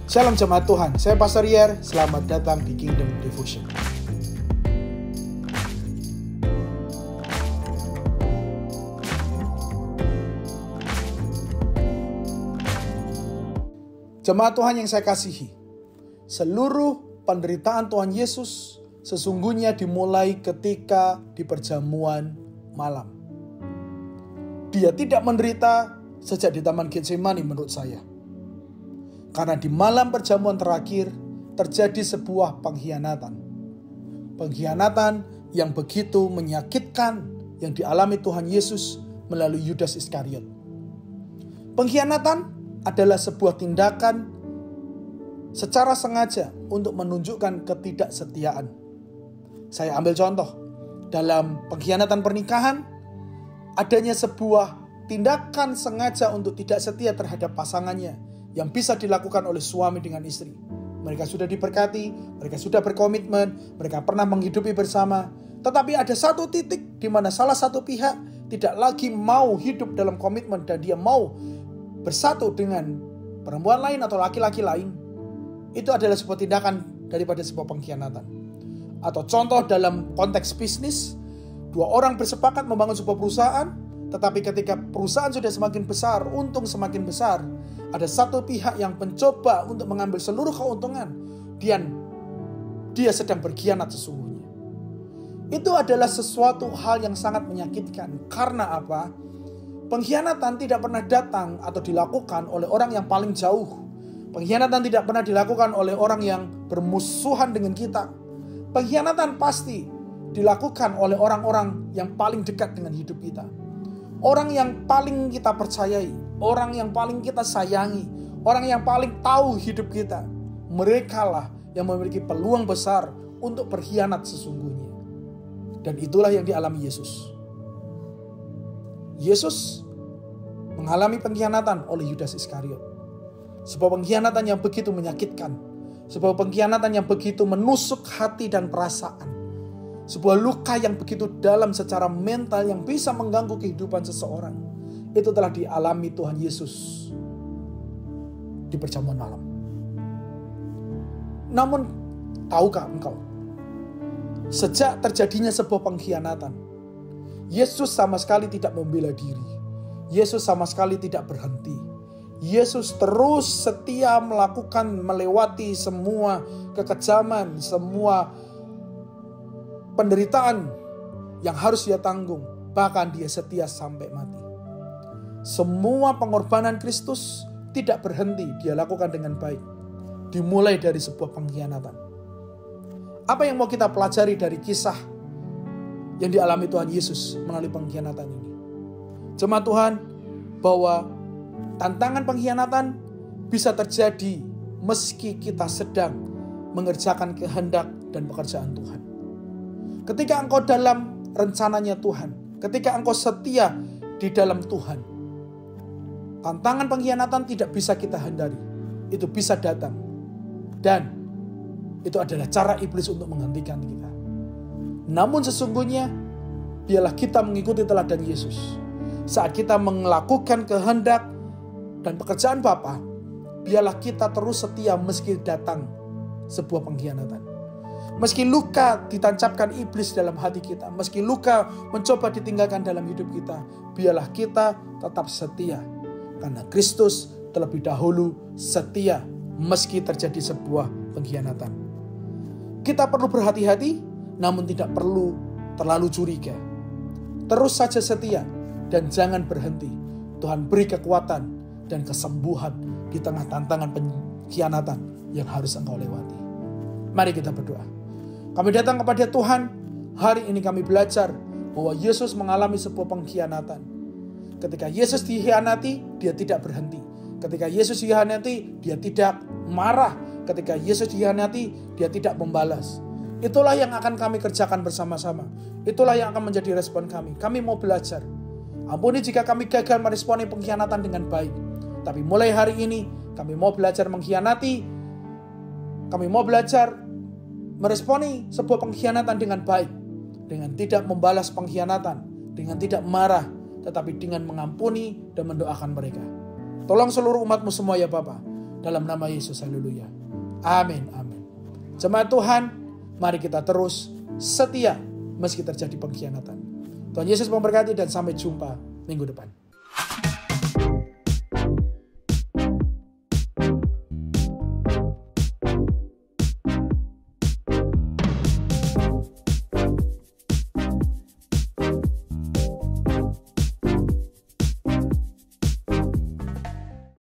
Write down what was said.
Shalom jemaat Tuhan, saya Pastor Yer, selamat datang di Kingdom Devotion. Jemaat Tuhan yang saya kasihi, seluruh penderitaan Tuhan Yesus sesungguhnya dimulai ketika di perjamuan malam. Dia tidak menderita sejak di Taman Getsemani menurut saya. Karena di malam perjamuan terakhir terjadi sebuah pengkhianatan. Pengkhianatan yang begitu menyakitkan yang dialami Tuhan Yesus melalui Yudas Iskariot. Pengkhianatan adalah sebuah tindakan secara sengaja untuk menunjukkan ketidaksetiaan. Saya ambil contoh. Dalam pengkhianatan pernikahan, adanya sebuah tindakan sengaja untuk tidak setia terhadap pasangannya yang bisa dilakukan oleh suami dengan istri. Mereka sudah diberkati, mereka sudah berkomitmen, mereka pernah menghidupi bersama. Tetapi ada satu titik di mana salah satu pihak tidak lagi mau hidup dalam komitmen dan dia mau bersatu dengan perempuan lain atau laki-laki lain. Itu adalah sebuah tindakan daripada sebuah pengkhianatan. Atau contoh dalam konteks bisnis, dua orang bersepakat membangun sebuah perusahaan, tetapi ketika perusahaan sudah semakin besar, untung semakin besar, ada satu pihak yang mencoba untuk mengambil seluruh keuntungan, dan dia sedang berkhianat sesungguhnya. Itu adalah sesuatu hal yang sangat menyakitkan. Karena apa? Pengkhianatan tidak pernah datang atau dilakukan oleh orang yang paling jauh. Pengkhianatan tidak pernah dilakukan oleh orang yang bermusuhan dengan kita. Pengkhianatan pasti dilakukan oleh orang-orang yang paling dekat dengan hidup kita. Orang yang paling kita percayai, orang yang paling kita sayangi, orang yang paling tahu hidup kita. Merekalah yang memiliki peluang besar untuk berkhianat sesungguhnya. Dan itulah yang dialami Yesus. Yesus mengalami pengkhianatan oleh Yudas Iskariot. Sebuah pengkhianatan yang begitu menyakitkan. Sebuah pengkhianatan yang begitu menusuk hati dan perasaan. Sebuah luka yang begitu dalam secara mental yang bisa mengganggu kehidupan seseorang. Itu telah dialami Tuhan Yesus di perjamuan malam. Namun, tahukah engkau? Sejak terjadinya sebuah pengkhianatan, Yesus sama sekali tidak membela diri. Yesus sama sekali tidak berhenti. Yesus terus setia melewati semua kekejaman, semua penderitaan yang harus dia tanggung. Bahkan dia setia sampai mati. Semua pengorbanan Kristus tidak berhenti dia lakukan dengan baik. Dimulai dari sebuah pengkhianatan. Apa yang mau kita pelajari dari kisah yang dialami Tuhan Yesus melalui pengkhianatan ini? Jemaat Tuhan, bahwa tantangan pengkhianatan bisa terjadi meski kita sedang mengerjakan kehendak dan pekerjaan Tuhan. Ketika engkau dalam rencananya Tuhan, ketika engkau setia di dalam Tuhan, tantangan pengkhianatan tidak bisa kita hindari. Itu bisa datang. Dan itu adalah cara iblis untuk menghentikan kita. Namun sesungguhnya, biarlah kita mengikuti teladan Yesus. Saat kita melakukan kehendak dan pekerjaan Bapa, biarlah kita terus setia meski datang sebuah pengkhianatan. Meski luka ditancapkan iblis dalam hati kita, meski luka mencoba ditinggalkan dalam hidup kita, biarlah kita tetap setia. Karena Kristus terlebih dahulu setia meski terjadi sebuah pengkhianatan. Kita perlu berhati-hati, namun tidak perlu terlalu curiga. Terus saja setia dan jangan berhenti. Tuhan beri kekuatan dan kesembuhan di tengah tantangan pengkhianatan yang harus engkau lewati. Mari kita berdoa. Kami datang kepada Tuhan, hari ini kami belajar bahwa Yesus mengalami sebuah pengkhianatan. Ketika Yesus dikhianati, dia tidak berhenti. Ketika Yesus dikhianati, dia tidak marah. Ketika Yesus dikhianati, dia tidak membalas. Itulah yang akan kami kerjakan bersama-sama. Itulah yang akan menjadi respon kami. Kami mau belajar. Ampuni jika kami gagal meresponi pengkhianatan dengan baik. Tapi mulai hari ini, kami mau belajar mengkhianati. Kami mau belajar meresponi sebuah pengkhianatan dengan baik, dengan tidak membalas pengkhianatan, dengan tidak marah, tetapi dengan mengampuni dan mendoakan mereka. Tolong seluruh umat-Mu semua ya Bapa. Dalam nama Yesus, haleluya. Amin, amin. Jemaat Tuhan, mari kita terus setia meski terjadi pengkhianatan. Tuhan Yesus memberkati dan sampai jumpa minggu depan.